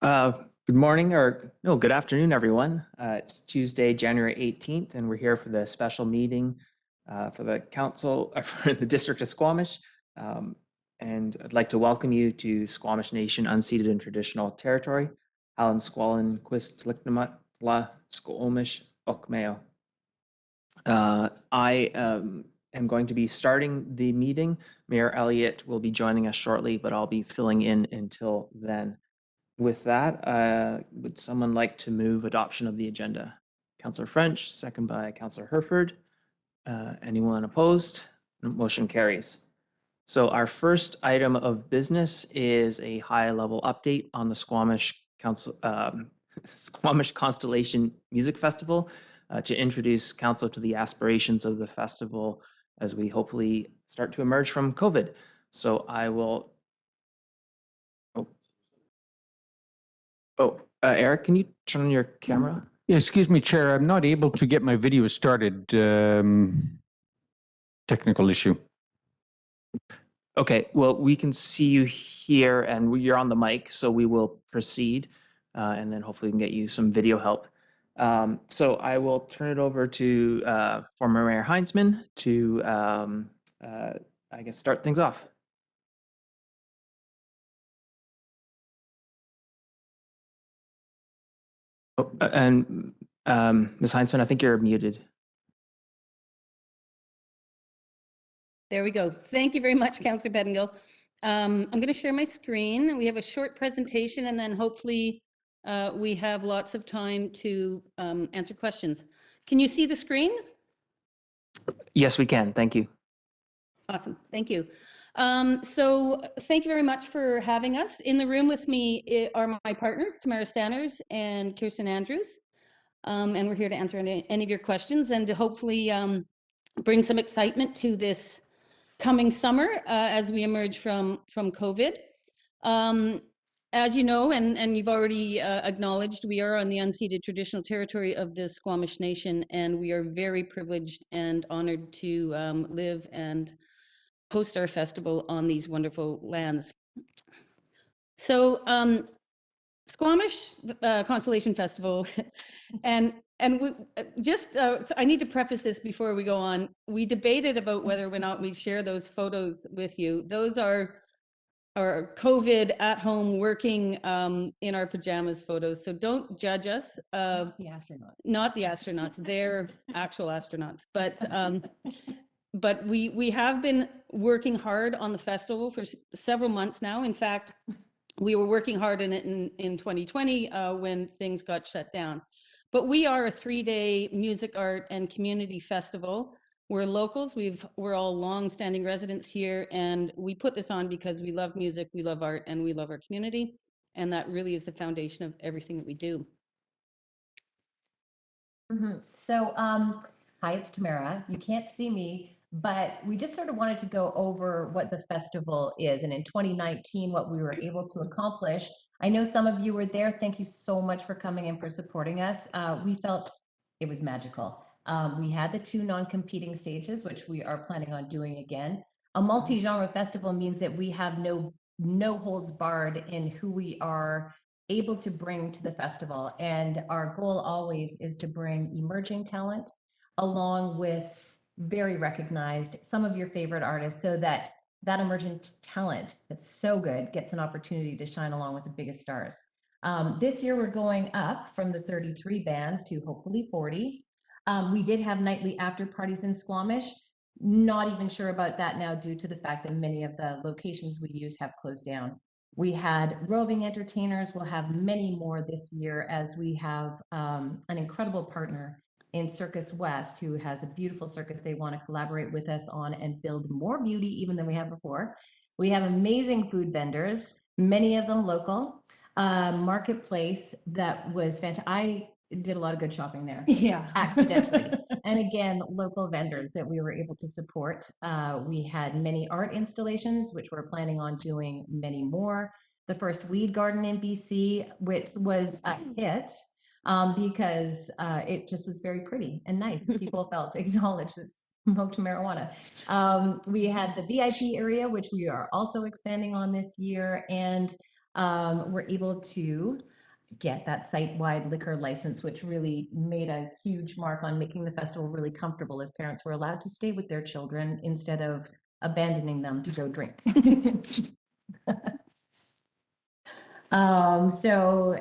Uh, Good morning, or no, good afternoon, everyone. It's Tuesday, January 18th, and we're here for the special meeting for the council, for the District of Squamish. And I'd like to welcome you to Squamish Nation unceded and traditional territory, Alan Squalin, Quist, Licknamatla, Squamish, Okmeo. I am going to be starting the meeting. Mayor Elliott will be joining us shortly, but I'll be filling in until then. With that, would someone like to move adoption of the agenda? Councillor French, second by Councillor Herford. Anyone opposed? Motion carries. So our first item of business is a high-level update on the Squamish Squamish Constellation Music Festival to introduce council to the aspirations of the festival as we hopefully start to emerge from COVID. So I will. Eric, can you turn on your camera? Yeah, excuse me, Chair. I'm not able to get my video started. Technical issue. Okay, well, we can see you here and you're on the mic, so we will proceed and then hopefully we can get you some video help. So I will turn it over to former Mayor Heintzman to, I guess, start things off. And Ms. Heintzman, I think you're muted. There we go. Thank you very much, Councillor Pettingill. I'm going to share my screen. We have a short presentation and then hopefully we have lots of time to answer questions. Can you see the screen? Yes, we can. Thank you. Awesome. Thank you. So thank you very much for having us. In the room with me are my partners, Tamara Stanners and Kirsten Andrews. And we're here to answer any of your questions and to hopefully bring some excitement to this coming summer as we emerge from COVID. As you know, and you've already acknowledged, we are on the unceded traditional territory of the Squamish Nation, and we are very privileged and honored to live and host our festival on these wonderful lands. So Squamish Constellation Festival, and we just, so I need to preface this before we go on. We debated about whether or not we share those photos with you. Those are our COVID at home working in our pajamas photos. So don't judge us. Not the astronauts. Not the astronauts. They're actual astronauts. But we have been working hard on the festival for several months now. In fact, we were working hard in it in 2020 when things got shut down. But we are a 3-day music, art, and community festival. We're locals. We're all long-standing residents here, and we put this on because we love music, we love art, and we love our community. And that really is the foundation of everything that we do. So, hi, it's Tamara. You can't see me, but we just sort of wanted to go over what the festival is, and in 2019, what we were able to accomplish. I know some of you were there. Thank you so much for coming and for supporting us. We felt it was magical. We had the 2 non-competing stages, which we are planning on doing again. A multi-genre festival means that we have no holds barred in who we are able to bring to the festival. And our goal always is to bring emerging talent along with very recognized, some of your favorite artists, so that that emergent talent that's so good gets an opportunity to shine along with the biggest stars. This year we're going up from the 33 bands to hopefully 40. We did have nightly after parties in Squamish. Not even sure about that now due to the fact that many of the locations we use have closed down. We had roving entertainers. We'll have many more this year as we have an incredible partner in Circus West, who has a beautiful circus they want to collaborate with us on and build more beauty even than we have before. We have amazing food vendors, many of them local. Marketplace that was fantastic. I did a lot of good shopping there. Yeah. Accidentally. And again, local vendors that we were able to support. We had many art installations, which we're planning on doing many more. The first weed garden in BC, which was a hit because it just was very pretty and nice. People felt acknowledged that smoked marijuana. We had the VIP area, which we are also expanding on this year. And were able to get that site-wide liquor license, which really made a huge mark on making the festival really comfortable, as parents were allowed to stay with their children instead of abandoning them to go drink. So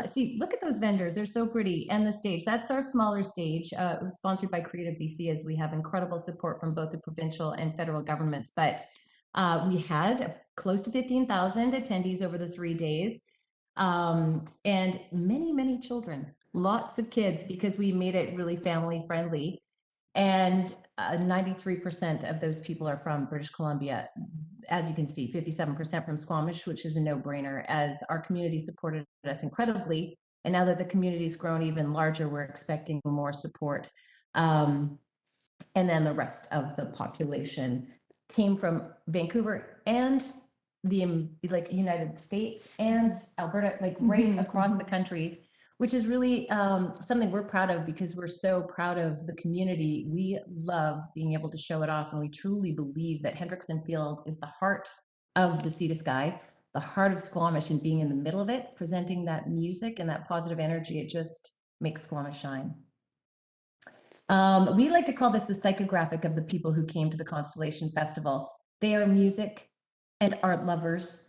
see, look at those vendors. They're so pretty. And the stage, that's our smaller stage. It was sponsored by Creative BC, as we have incredible support from both the provincial and federal governments. But we had close to 15,000 attendees over the 3 days. And many, many children, lots of kids, because we made it really family friendly. And 93% of those people are from British Columbia. As you can see, 57% from Squamish, which is a no-brainer, as our community supported us incredibly. And now that the community's grown even larger, we're expecting more support. And then the rest of the population came from Vancouver and the United States and Alberta, right across the country, which is really something we're proud of, because we're so proud of the community. We love being able to show it off, and we truly believe that Hendrickson Field is the heart of the Sea to Sky, the heart of Squamish, and being in the middle of it, presenting that music and that positive energy, it just makes Squamish shine. We like to call this the psychographic of the people who came to the Constellation Festival. They are music and art lovers.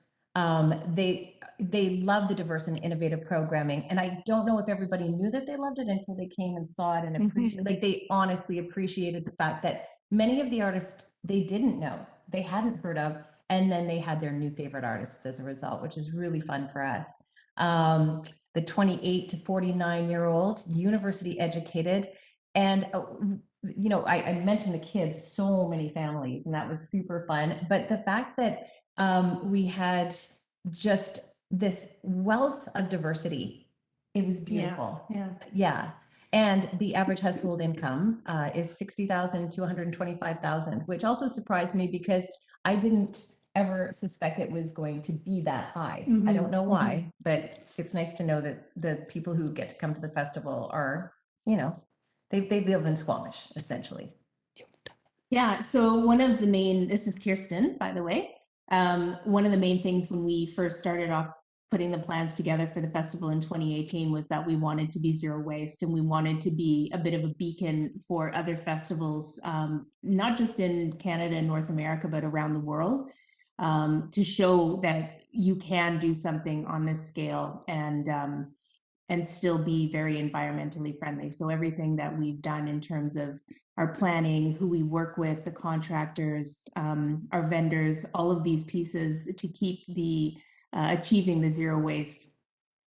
They love the diverse and innovative programming. And I don't know if everybody knew that they loved it until they came and saw it and appreciated, they honestly appreciated the fact that many of the artists they didn't know, they hadn't heard of, and then they had their new favorite artists as a result, which is really fun for us. The 28 to 49-year-old, university educated, and I mentioned the kids, so many families, and that was super fun. But the fact that we had just this wealth of diversity, it was beautiful. Yeah. And the average household income is $60,000 to $125,000, which also surprised me, because I didn't ever suspect it was going to be that high. I don't know why, but it's nice to know that the people who get to come to the festival are, they live in Squamish, essentially. Yeah, so one of the main, this is Kirsten, by the way. One of the main things when we first started off putting the plans together for the festival in 2018 was that we wanted to be zero waste, and we wanted to be a bit of a beacon for other festivals, not just in Canada and North America, but around the world, to show that you can do something on this scale and still be very environmentally friendly. So everything that we've done in terms of our planning, who we work with, the contractors, our vendors, all of these pieces to keep the achieving the zero waste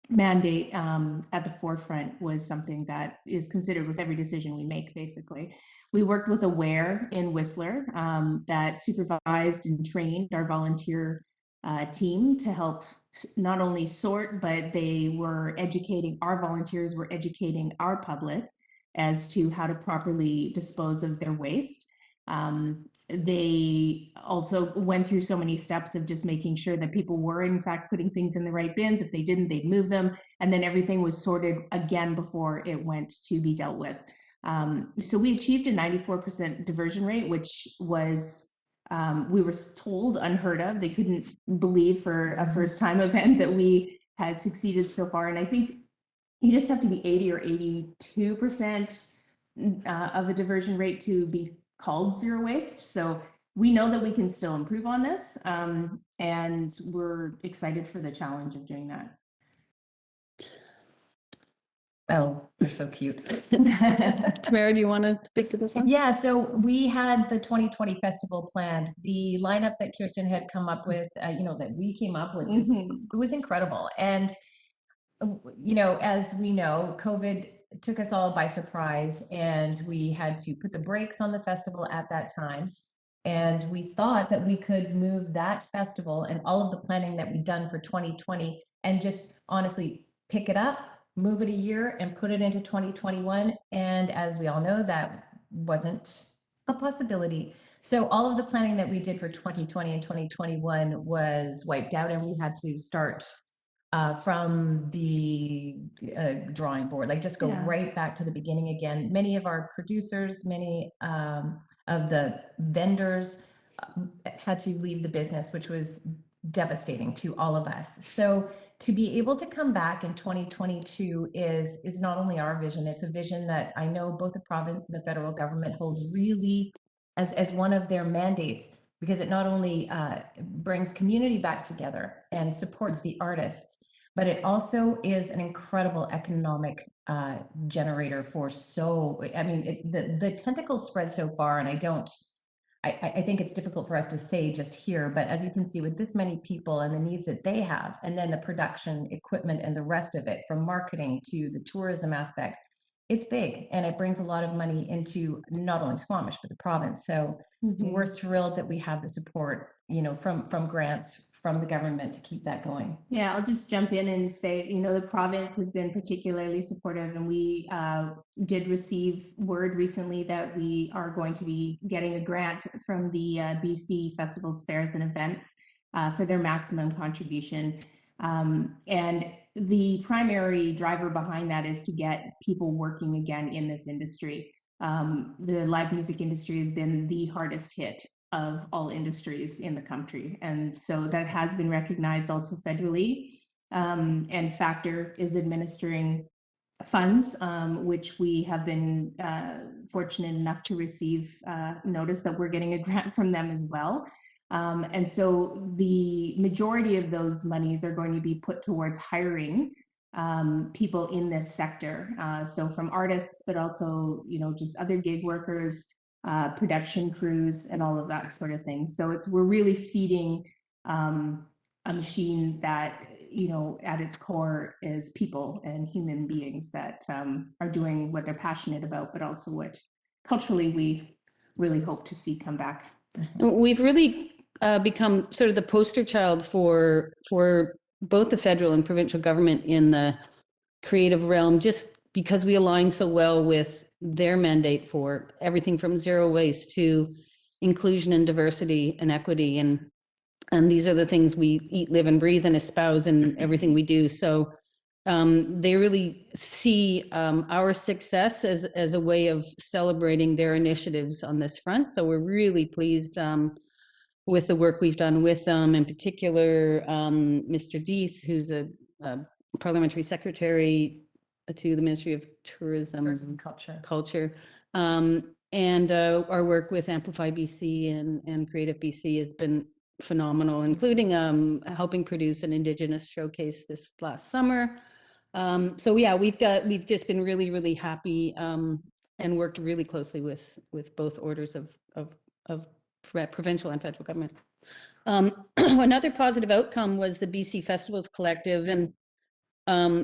mandate at the forefront was something that is considered with every decision we make, basically. We worked with Aware in Whistler that supervised and trained our volunteer team to help not only sort, but they were educating, our volunteers were educating our public as to how to properly dispose of their waste. They also went through so many steps of just making sure that people were in fact putting things in the right bins. If they didn't, they'd move them. And then everything was sorted again before it went to be dealt with. So we achieved a 94% diversion rate, which was we were told unheard of. They couldn't believe for a first time event that we had succeeded so far. And I think you just have to be 80 or 82% of a diversion rate to be called zero waste. So we know that we can still improve on this. And we're excited for the challenge of doing that. Oh, they're so cute. Tamara, do you want to speak to this one? Yeah, so we had the 2020 festival planned. The lineup that Kirsten had come up with, that we came up with, it was incredible. And, as we know, COVID took us all by surprise, and we had to put the brakes on the festival at that time. And we thought that we could move that festival and all of the planning that we'd done for 2020 and just honestly pick it up, move it a year, and put it into 2021. And as we all know, that wasn't a possibility. So all of the planning that we did for 2020 and 2021 was wiped out, and we had to start from the drawing board, just go right back to the beginning again. Many of our producers, many of the vendors had to leave the business, which was devastating to all of us. So to be able to come back in 2022 is not only our vision, it's a vision that I know both the province and the federal government hold really as one of their mandates, because it not only brings community back together and supports the artists, but it also is an incredible economic generator for the tentacles spread so far, and I think it's difficult for us to say just here, but as you can see with this many people and the needs that they have, and then the production equipment and the rest of it, from marketing to the tourism aspect, it's big, and it brings a lot of money into not only Squamish, but the province. So we're thrilled that we have the support, from grants from the government to keep that going. Yeah, I'll just jump in and say, the province has been particularly supportive, and we did receive word recently that we are going to be getting a grant from the BC Festivals, Fairs and Events for their maximum contribution. And the primary driver behind that is to get people working again in this industry. The live music industry has been the hardest hit of all industries in the country. And so that has been recognized also federally. And Factor is administering funds, which we have been fortunate enough to receive notice that we're getting a grant from them as well. And so the majority of those monies are going to be put towards hiring people in this sector. So from artists, but also, just other gig workers, production crews, and all of that sort of thing. So we're really feeding a machine that, at its core is people and human beings that are doing what they're passionate about, but also what culturally we really hope to see come back. We've really become sort of the poster child for both the federal and provincial government in the creative realm, just because we align so well with their mandate for everything from zero waste to inclusion and diversity and equity. And these are the things we eat, live, and breathe and espouse in everything we do. So they really see our success as a way of celebrating their initiatives on this front. So we're really pleased with the work we've done with them, in particular, Mr. Deeth, who's a parliamentary secretary to the Ministry of Tourism and Culture. And our work with Amplify BC and Creative BC has been phenomenal, including helping produce an Indigenous showcase this last summer. So yeah, we've just been really, really happy and worked really closely with both orders of provincial and federal government. Another positive outcome was the BC Festivals Collective, and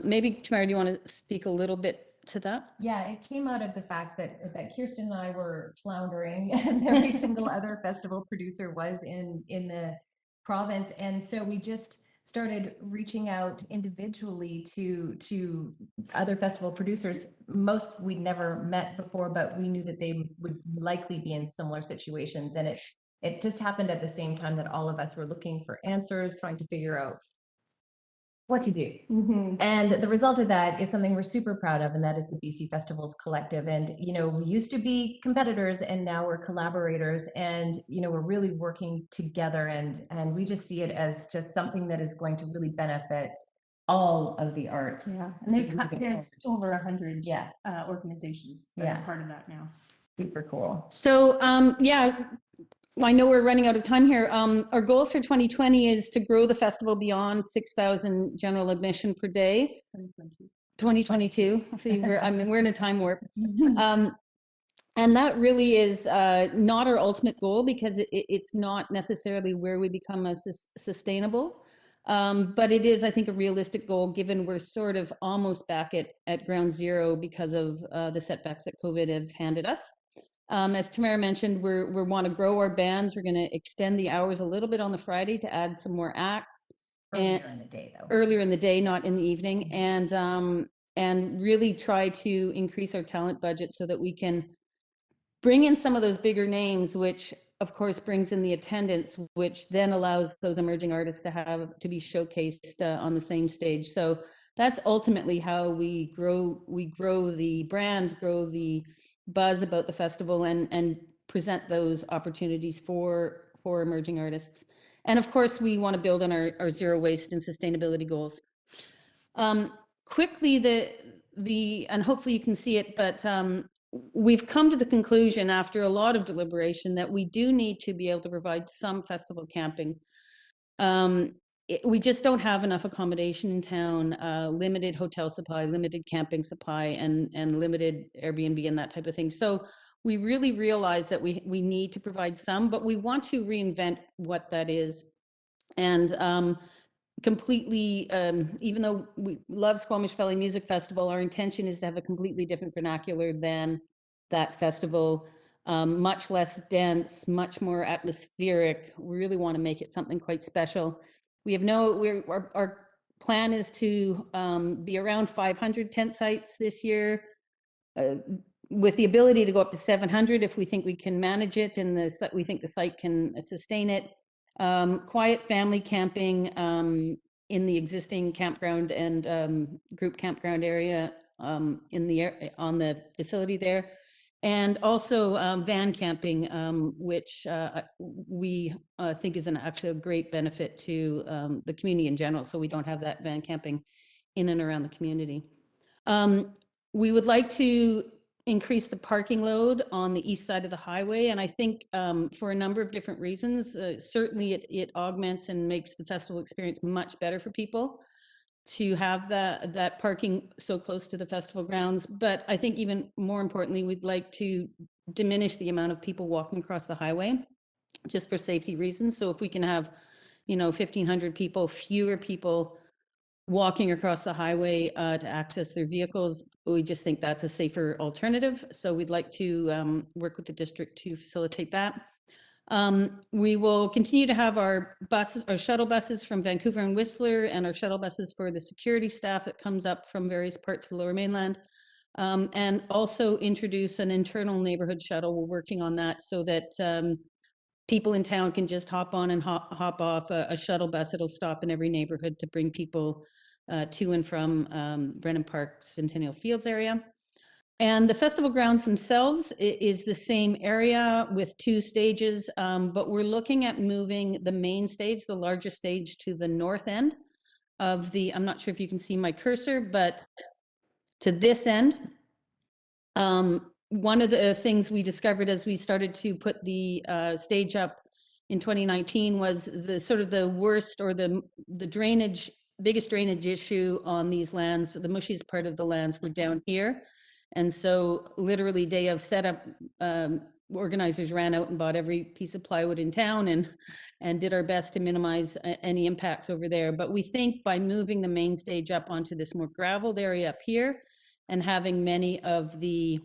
maybe Tamara, do you want to speak a little bit to that? Yeah, it came out of the fact that Kirsten and I were floundering, as every single other festival producer was in the province, and so we just started reaching out individually to other festival producers. Most we'd never met before, but we knew that they would likely be in similar situations, and it just happened at the same time that all of us were looking for answers, trying to figure out what to do. And the result of that is something we're super proud of, and that is the BC Festivals Collective. And, we used to be competitors, and now we're collaborators, and, we're really working together, and we just see it as just something that is going to really benefit all of the arts. Yeah, and there's over 100 organizations that are part of that now. Super cool. So I know we're running out of time here. Our goal for 2020 is to grow the festival beyond 6,000 general admission per day. 2022. See, we're in a time warp. And that really is not our ultimate goal, because it's not necessarily where we become sustainable. But it is, I think, a realistic goal, given we're sort of almost back at ground zero because of the setbacks that COVID have handed us. As Tamara mentioned, we want to grow our bands. We're going to extend the hours a little bit on the Friday to add some more acts. Earlier in the day, though. Earlier in the day, not in the evening, and really try to increase our talent budget so that we can bring in some of those bigger names, which of course brings in the attendance, which then allows those emerging artists to be showcased on the same stage. So that's ultimately how we grow the brand, grow the buzz about the festival, and present those opportunities for emerging artists. And of course, we want to build on our zero waste and sustainability goals. Quickly, and hopefully you can see it, but we've come to the conclusion after a lot of deliberation that we do need to be able to provide some festival camping. We just don't have enough accommodation in town, limited hotel supply, limited camping supply, and limited Airbnb and that type of thing. So we really realize that we need to provide some, but we want to reinvent what that is. And completely, even though we love Squamish Valley Music Festival, our intention is to have a completely different vernacular than that festival. Much less dense, much more atmospheric. We really want to make it something quite special. We have our plan is to be around 500 tent sites this year, with the ability to go up to 700 if we think we can manage it and we think the site can sustain it. Quiet family camping in the existing campground and group campground area on the facility there. And also van camping, which we think is actually a great benefit to the community in general. So we don't have that van camping in and around the community. We would like to increase the parking load on the east side of the highway. And I think for a number of different reasons, certainly it augments and makes the festival experience much better for people to have that parking so close to the festival grounds. But I think even more importantly, we'd like to diminish the amount of people walking across the highway just for safety reasons. So if we can have, 1,500 people, fewer people walking across the highway to access their vehicles, we just think that's a safer alternative. So we'd like to work with the district to facilitate that. We will continue to have our shuttle buses from Vancouver and Whistler, and our shuttle buses for the security staff that comes up from various parts of the Lower Mainland, and also introduce an internal neighborhood shuttle. We're working on that so that people in town can just hop on and hop off a shuttle bus. It'll stop in every neighborhood to bring people to and from Brennan Park, Centennial Fields area. And the festival grounds themselves is the same area with 2 stages, but we're looking at moving the main stage, the larger stage, to the north end of I'm not sure if you can see my cursor, but to this end. One of the things we discovered as we started to put the stage up in 2019 was the worst or the biggest drainage issue on these lands. The mushiest part of the lands were down here. And so literally day of setup, organizers ran out and bought every piece of plywood in town and did our best to minimize any impacts over there. But we think by moving the main stage up onto this more graveled area up here and having many of the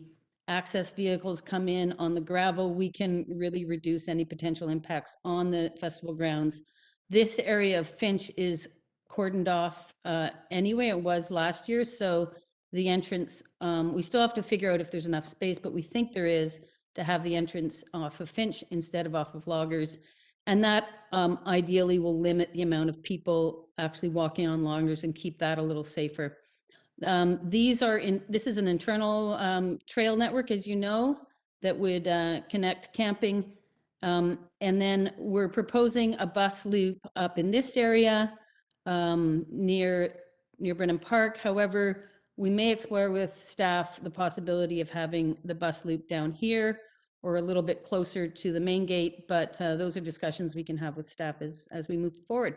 access vehicles come in on the gravel, we can really reduce any potential impacts on the festival grounds. This area of Finch is cordoned off anyway. It was last year. So the entrance, we still have to figure out if there's enough space, but we think there is to have the entrance off of Finch instead of off of Loggers. And that ideally will limit the amount of people actually walking on Loggers and keep that a little safer. This is an internal trail network, as you know, that would connect camping. And then we're proposing a bus loop up in this area near Brennan Park. However, we may explore with staff the possibility of having the bus loop down here or a little bit closer to the main gate, but those are discussions we can have with staff as we move forward.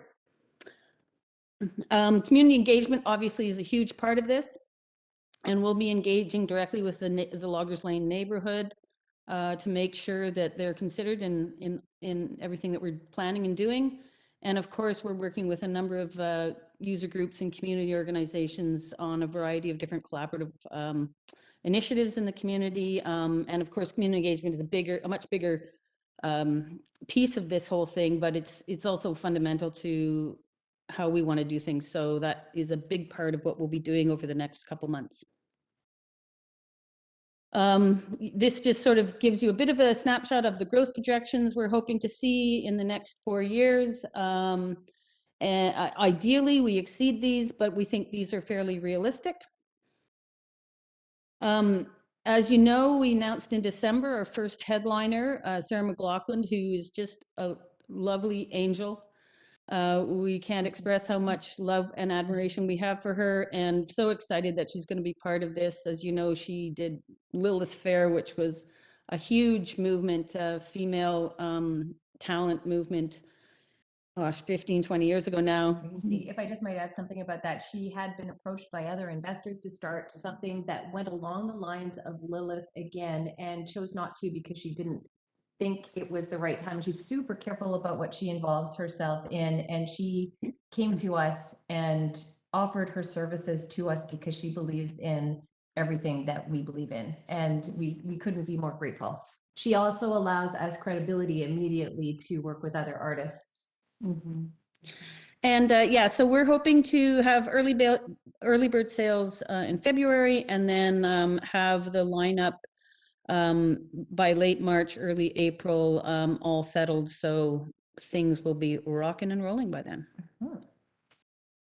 Community engagement obviously is a huge part of this, and we'll be engaging directly with the Loggers Lane neighborhood to make sure that they're considered in everything that we're planning and doing. And of course, we're working with a number of user groups and community organizations on a variety of different collaborative initiatives in the community. And of course, community engagement is a much bigger piece of this whole thing, but it's also fundamental to how we want to do things. So that is a big part of what we'll be doing over the next couple months. This just sort of gives you a bit of a snapshot of the growth projections we're hoping to see in the next 4 years. And ideally, we exceed these, but we think these are fairly realistic. As you know, we announced in December our first headliner, Sarah McLaughlin, who is just a lovely angel. We can't express how much love and admiration we have for her, and so excited that she's going to be part of this. As you know, she did Lilith Fair, which was a huge movement, female talent movement, gosh, 15, 20 years ago now. You see, if I just might add something about that, she had been approached by other investors to start something that went along the lines of Lilith again, and chose not to because she didn't think it was the right time. She's super careful about what she involves herself in, and she came to us and offered her services to us because she believes in everything that we believe in, and we couldn't be more grateful. She also allows us credibility immediately to work with other artists. And yeah, so we're hoping to have early bird sales in February, and then have the lineup by late March, early April, all settled. So things will be rocking and rolling by then.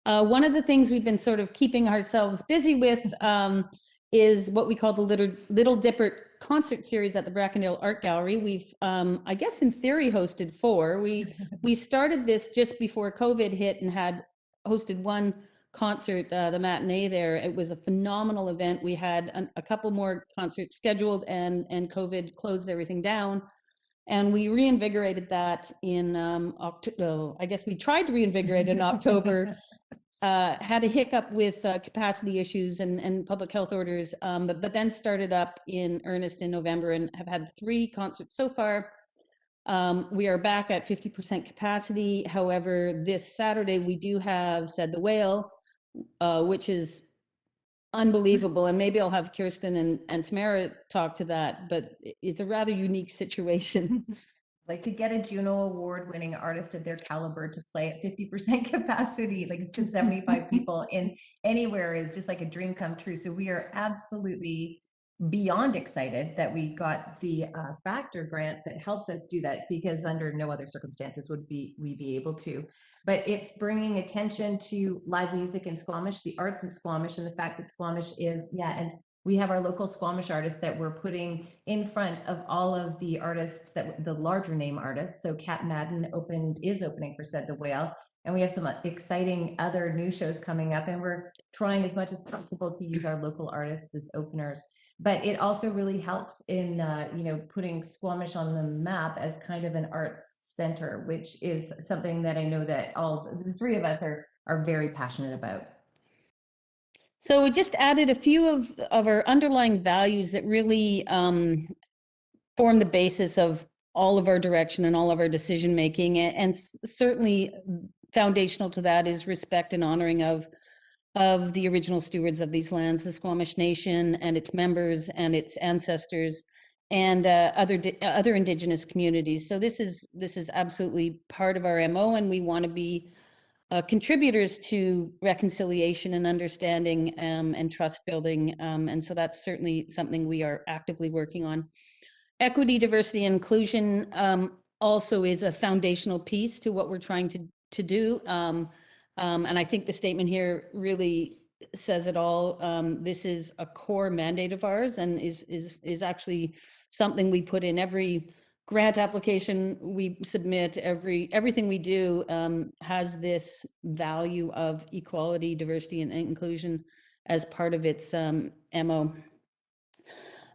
One of the things we've been sort of keeping ourselves busy with is what we call the Little Dipper concert series at the Brackendale Art Gallery. We've, I guess in theory, hosted 4. We started this just before COVID hit and had hosted one concert, the matinee there. It was a phenomenal event. We had a couple more concerts scheduled, and COVID closed everything down. And we reinvigorated that in October. I guess we tried to reinvigorate it in October. Had a hiccup with capacity issues and public health orders, but then started up in earnest in November and have had 3 concerts so far. We are back at 50% capacity. However, this Saturday we do have Said the Whale, which is unbelievable. And maybe I'll have Kirsten and Tamara talk to that, but it's a rather unique situation. Like, to get a Juno Award-winning artist of their caliber to play at 50% capacity, like to 75 people in anywhere, is just like a dream come true. So we are absolutely beyond excited that we got the Factor grant that helps us do that, because under no other circumstances would we be able to. But it's bringing attention to live music in Squamish, the arts in Squamish, and the fact that Squamish is, and we have our local Squamish artists that we're putting in front of all of the artists, that the larger name artists. So Cat Madden is opening for Said the Whale. And we have some exciting other new shows coming up, and we're trying as much as possible to use our local artists as openers. But it also really helps in, putting Squamish on the map as kind of an arts center, which is something that I know that all the 3 of us are very passionate about. So we just added a few of our underlying values that really form the basis of all of our direction and all of our decision making. And certainly foundational to that is respect and honoring of the original stewards of these lands, the Squamish Nation and its members and its ancestors, and other Indigenous communities. So this is absolutely part of our MO, and we want to be contributors to reconciliation and understanding and trust building. And so that's certainly something we are actively working on. Equity, diversity, and inclusion also is a foundational piece to what we're trying to do. And I think the statement here really says it all. This is a core mandate of ours, and is actually something we put in every grant application we submit. Everything we do has this value of equality, diversity, and inclusion as part of its MO.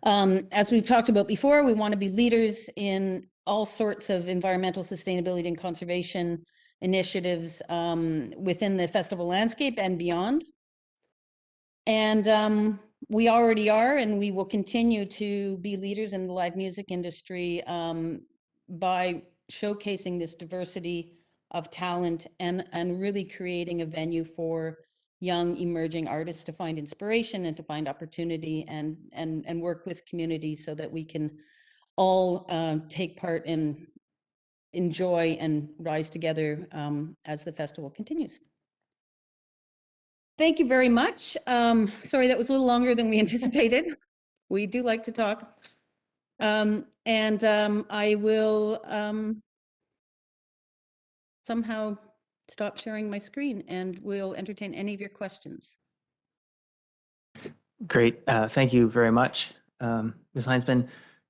As we've talked about before, we want to be leaders in all sorts of environmental sustainability and conservation initiatives within the festival landscape and beyond. And we already are, and we will continue to be leaders in the live music industry by showcasing this diversity of talent and really creating a venue for young emerging artists to find inspiration and to find opportunity and work with communities so that we can all take part and enjoy and rise together as the festival continues. Thank you very much. Sorry, that was a little longer than we anticipated. We do like to talk. I will somehow stop sharing my screen and we'll entertain any of your questions. Great. Thank you very much, Ms. Heintzman.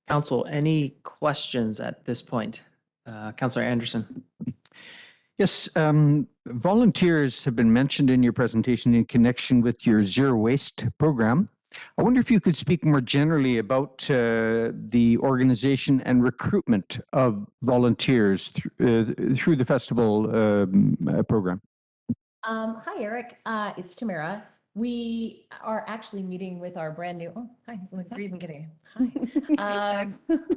Council, any questions at this point? Councillor Anderson. Yes, volunteers have been mentioned in your presentation in connection with your zero waste program. I wonder if you could speak more generally about the organization and recruitment of volunteers through the festival program. Hi, Eric. It's Tamara. We are actually meeting with our brand new. Oh, hi. We're even getting. Hi.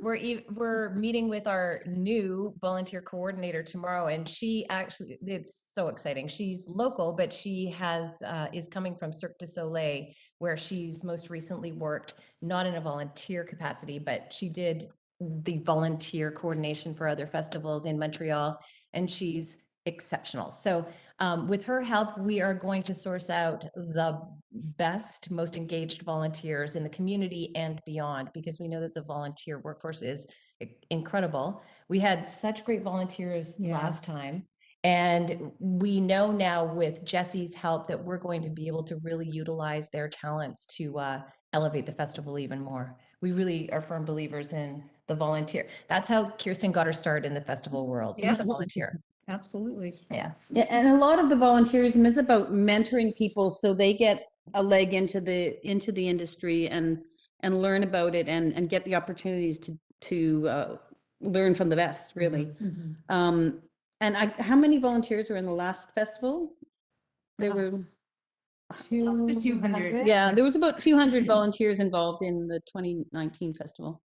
We're meeting with our new volunteer coordinator tomorrow, and she actually, it's so exciting. She's local, but she has is coming from Cirque du Soleil, where she's most recently worked not in a volunteer capacity, but she did the volunteer coordination for other festivals in Montreal, and she's exceptional. So with her help, we are going to source out the best, most engaged volunteers in the community and beyond, because we know that the volunteer workforce is incredible. We had such great volunteers last time. And we know now with Jesse's help that we're going to be able to really utilize their talents to elevate the festival even more. We really are firm believers in the volunteer. That's how Kirsten got her start in the festival world. She was a volunteer. Absolutely. Yeah. Yeah, and a lot of the volunteerism is about mentoring people so they get a leg into the industry and learn about it and get the opportunities to learn from the best, really. And how many volunteers were in the last festival? There were Close to 200. yeah, there was about 200 volunteers involved in the 2019 festival.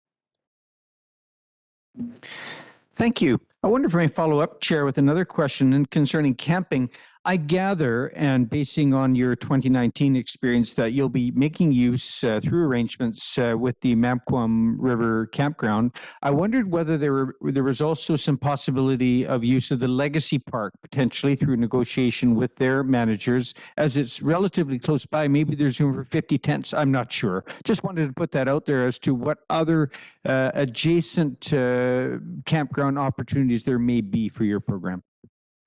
Thank you. I wonder if I may follow up, Chair, with another question concerning camping. I gather, and basing on your 2019 experience, that you'll be making use through arrangements with the Mampquam River Campground. I wondered whether there was also some possibility of use of the Legacy Park, potentially through negotiation with their managers, as it's relatively close by. Maybe there's room for 50 tents. I'm not sure. Just wanted to put that out there as to what other adjacent campground opportunities there may be for your program.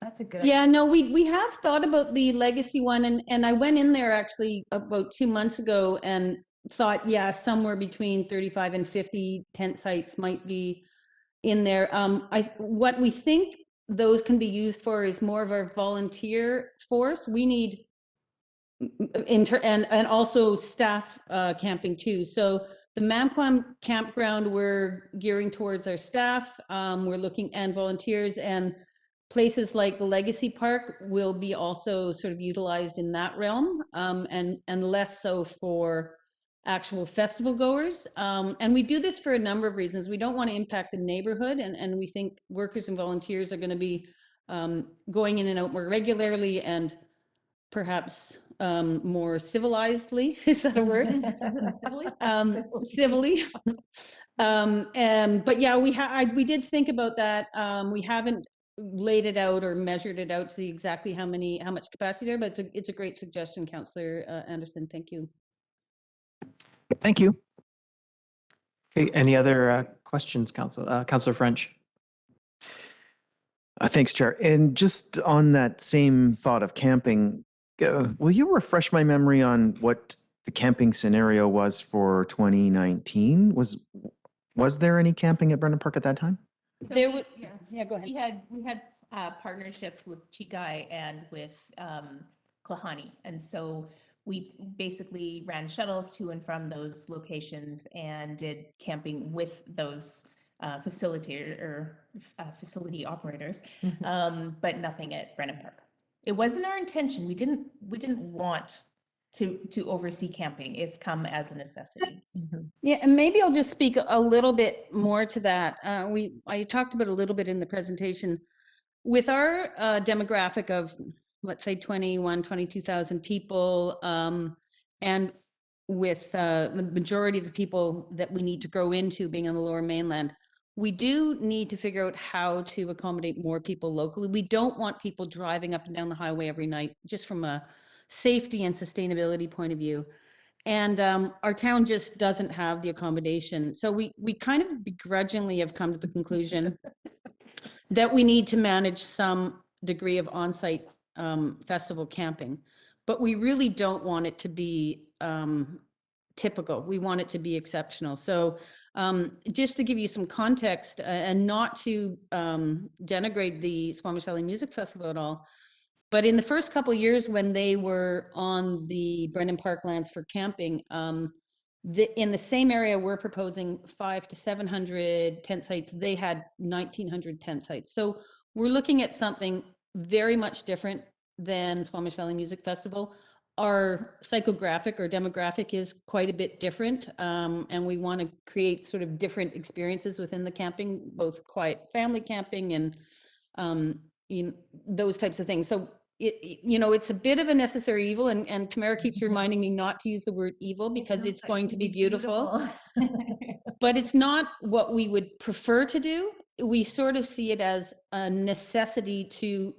That's a good Yeah, no, we have thought about the Legacy one, and I went in there actually about 2 months ago and thought, yeah, somewhere between 35 and 50 tent sites might be in there. What we think those can be used for is more of our volunteer force. We need and also staff camping too. So the Mampquam campground, we're gearing towards our staff. We're looking and volunteers, and places like the Legacy Park will be also sort of utilized in that realm, and less so for actual festival goers. And we do this for a number of reasons. We don't want to impact the neighborhood, and we think workers and volunteers are going to be going in and out more regularly and perhaps more civilizedly. Is that a word? Civilly. But yeah, we did think about that. We haven't laid it out or measured it out to see exactly how much capacity there, but it's a great suggestion, Councillor Anderson. Thank you. Thank you. Okay, any other questions, Councillor French? Thanks, Chair. And just on that same thought of camping, will you refresh my memory on what the camping scenario was for 2019? Was there any camping at Brennan Park at that time? So There we- was, yeah, go ahead. we had partnerships with Chigai and with Klahani, and so we basically ran shuttles to and from those locations and did camping with those facility operators, but nothing at Brennan Park. It wasn't our intention. We didn't want to oversee camping. It's come as a necessity. Yeah, and maybe I'll just speak a little bit more to that. I talked about a little bit in the presentation. With our demographic of, let's say, 22,000 people, and with the majority of the people that we need to grow into being on the Lower Mainland, we do need to figure out how to accommodate more people locally. We don't want people driving up and down the highway every night, just from a safety and sustainability point of view. And our town just doesn't have the accommodation. So we kind of begrudgingly have come to the conclusion that we need to manage some degree of on-site festival camping. But we really don't want it to be typical. We want it to be exceptional. So Just to give you some context and not to denigrate the Squamish Valley Music Festival at all, but in the first couple of years when they were on the Brendan Park lands for camping, in the same area we're proposing 500 to 700 tent sites, they had 1,900 tent sites. So we're looking at something very much different than Squamish Valley Music Festival. Our psychographic or demographic is quite a bit different, and we want to create sort of different experiences within the camping, both quiet family camping and those types of things. So it's a bit of a necessary evil, and Tamara keeps reminding me not to use the word evil because it's going to be beautiful. But it's not what we would prefer to do. We sort of see it as a necessity to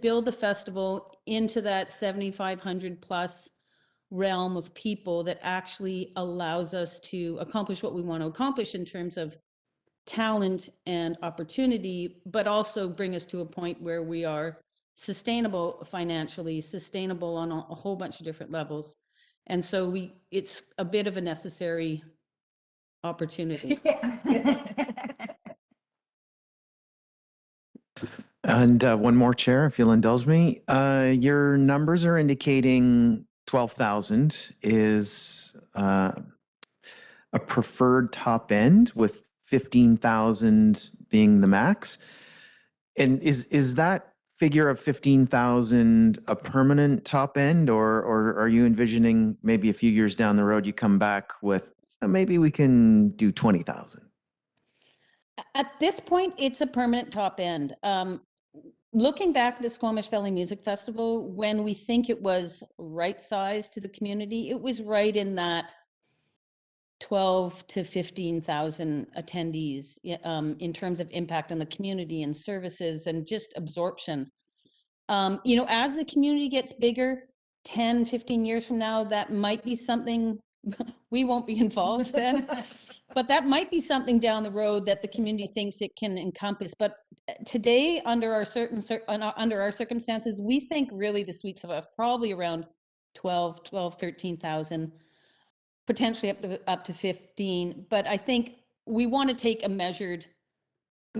build the festival into that 7,500 plus realm of people that actually allows us to accomplish what we want to accomplish in terms of talent and opportunity, but also bring us to a point where we are sustainable financially, sustainable on a whole bunch of different levels. And so it's a bit of a necessary opportunity. Yes. And one more, Chair, if you'll indulge me. Your numbers are indicating 12,000 is a preferred top end, with 15,000 being the max. And is that figure of 15,000 a permanent top end, or are you envisioning maybe a few years down the road you come back with maybe we can do 20,000? At this point, it's a permanent top end. Looking back at the Squamish Valley Music Festival, when we think it was right sized to the community, it was right in that 12 to 15,000 attendees in terms of impact on the community and services and just absorption. As the community gets bigger, 10, 15 years from now, that might be something we won't be involved then, but that might be something down the road that the community thinks it can encompass. But today, under our circumstances, we think really the sweet spot is probably around 13,000, potentially up to 15. But I think we want to take a measured,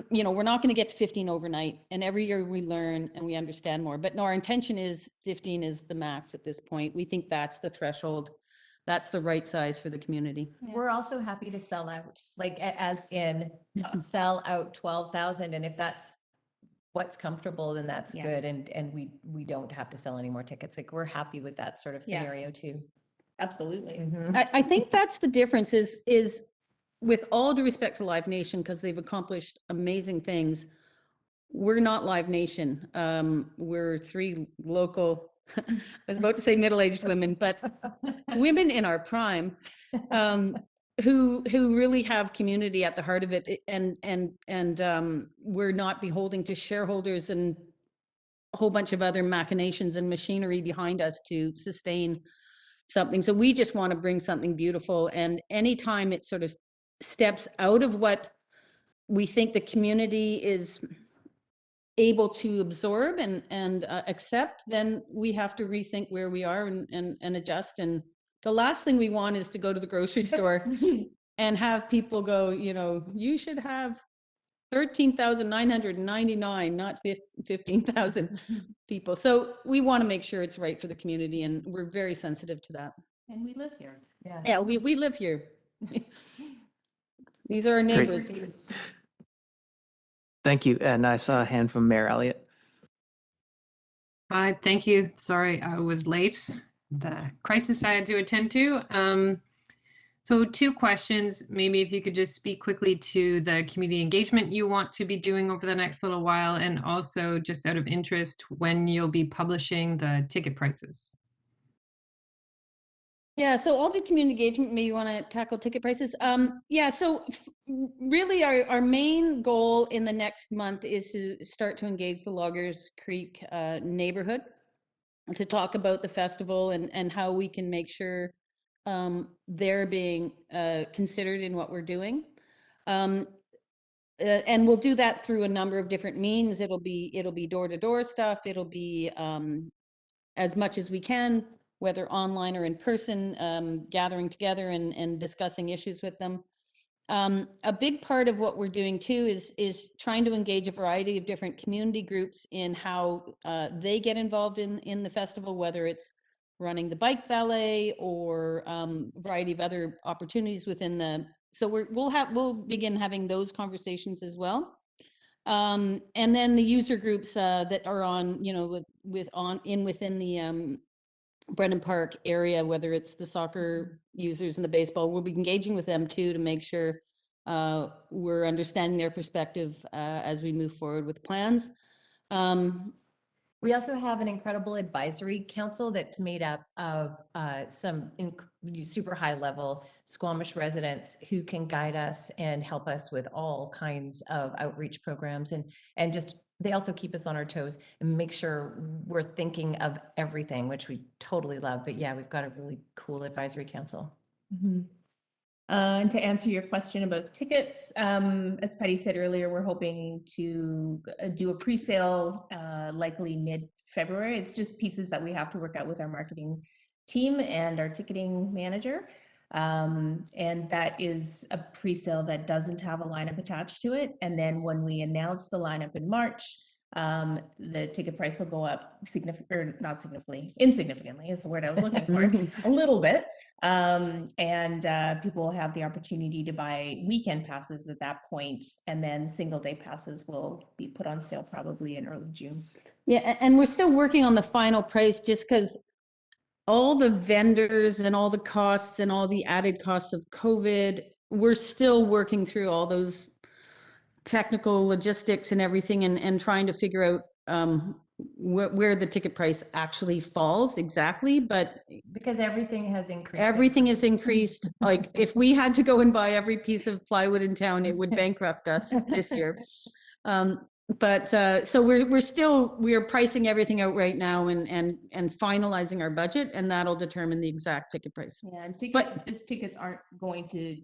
we're not going to get to 15 overnight, and every year we learn and we understand more. But no, our intention is 15 is the max at this point. We think that's the threshold. That's the right size for the community. We're also happy to sell out, like as in sell out 12,000. And if that's what's comfortable, then that's good. And we don't have to sell any more tickets. Like, we're happy with that sort of scenario too. Absolutely. I think that's the difference is with all due respect to Live Nation, because they've accomplished amazing things. We're not Live Nation. We're three local, I was about to say middle-aged women, but women in our prime, who really have community at the heart of it, and we're not beholden to shareholders and a whole bunch of other machinations and machinery behind us to sustain something. So we just want to bring something beautiful, and anytime it sort of steps out of what we think the community is able to absorb and accept, then we have to rethink where we are and adjust. And the last thing we want is to go to the grocery store and have people go, you should have 13,999, not 15,000 people. So we want to make sure it's right for the community, and we're very sensitive to that. And we live here. Yeah, we live here. These are our neighbors. Thank you. And I saw a hand from Mayor Elliott. Hi, thank you. Sorry, I was late. The crisis I had to attend to. So 2 questions. Maybe if you could just speak quickly to the community engagement you want to be doing over the next little while, and also just out of interest, when you'll be publishing the ticket prices. Yeah, so I'll do community engagement. Maybe you want to tackle ticket prices. So really our main goal in the next month is to start to engage the Loggers Creek neighborhood to talk about the festival and how we can make sure they're being considered in what we're doing. And we'll do that through a number of different means. It'll be door-to-door stuff. It'll be as much as we can, whether online or in person, gathering together and discussing issues with them. A big part of what we're doing too is trying to engage a variety of different community groups in how they get involved in the festival, whether it's running the bike valet or a variety of other opportunities within the. So we'll begin having those conversations as well. And then the user groups that are on, within the Brennan Park area, whether it's the soccer users and the baseball, we'll be engaging with them too to make sure we're understanding their perspective as we move forward with plans. We also have an incredible advisory council that's made up of some super high level Squamish residents who can guide us and help us with all kinds of outreach programs, and just they also keep us on our toes and make sure we're thinking of everything, which we totally love. But yeah, we've got a really cool advisory council. Mm-hmm. And to answer your question about tickets, as Patty said earlier, we're hoping to do a pre-sale likely mid-February. It's just pieces that we have to work out with our marketing team and our ticketing manager. And that is a pre-sale that doesn't have a lineup attached to it. And then when we announce the lineup in March, the ticket price will go up insignificantly is the word I was looking for, a little bit. And people will have the opportunity to buy weekend passes at that point, and then single day passes will be put on sale probably in early June. Yeah, and we're still working on the final price just because all the vendors and all the costs and all the added costs of COVID, we're still working through all those technical logistics and everything and trying to figure out where the ticket price actually falls exactly. But because everything has increased. Everything is increased. Like if we had to go and buy every piece of plywood in town, it would bankrupt us this year. So we're pricing everything out right now and finalizing our budget, and that'll determine the exact ticket price. Yeah, and tickets aren't going to,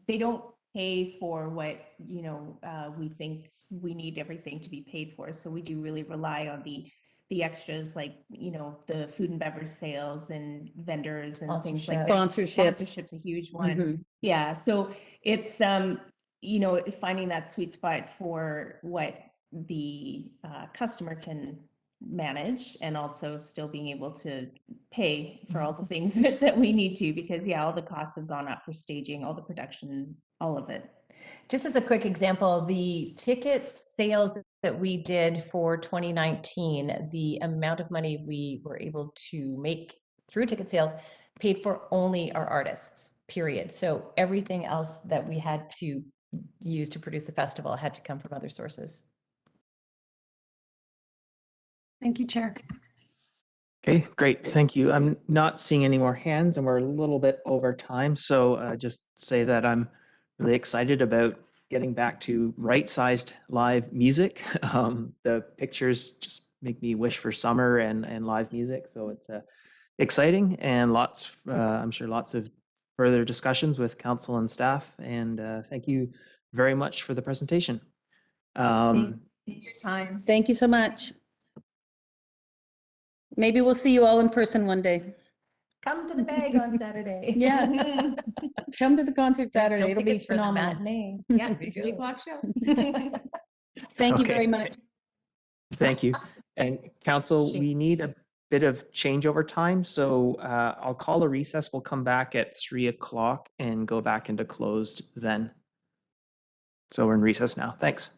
they don't pay for what, we think we need everything to be paid for. So we do really rely on the extras, like, the food and beverage sales and vendors and things like that. Sponsorship's a huge one. Mm-hmm. Yeah. So it's, finding that sweet spot for what the customer can manage, and also still being able to pay for all the things that we need to, because all the costs have gone up for staging, all the production, all of it. Just as a quick example, the ticket sales that we did for 2019, the amount of money we were able to make through ticket sales paid for only our artists, period. So everything else that we had to use to produce the festival had to come from other sources. Thank you, Chair. Okay, great. Thank you. I'm not seeing any more hands, and we're a little bit over time. So just say that I'm really excited about getting back to right-sized live music. The pictures just make me wish for summer and live music. So it's exciting, and I'm sure lots of further discussions with council and staff. And thank you very much for the presentation. Thank you for your time. Thank you so much. Maybe we'll see you all in person one day. Come to the bag on Saturday. Yeah. Come to the concert Saturday. It'll be phenomenal. Yeah, 3 o'clock show. Thank you very much. Thank you. And council, we need a bit of changeover time. So I'll call a recess. We'll come back at 3 o'clock and go back into closed then. So we're in recess now. Thanks.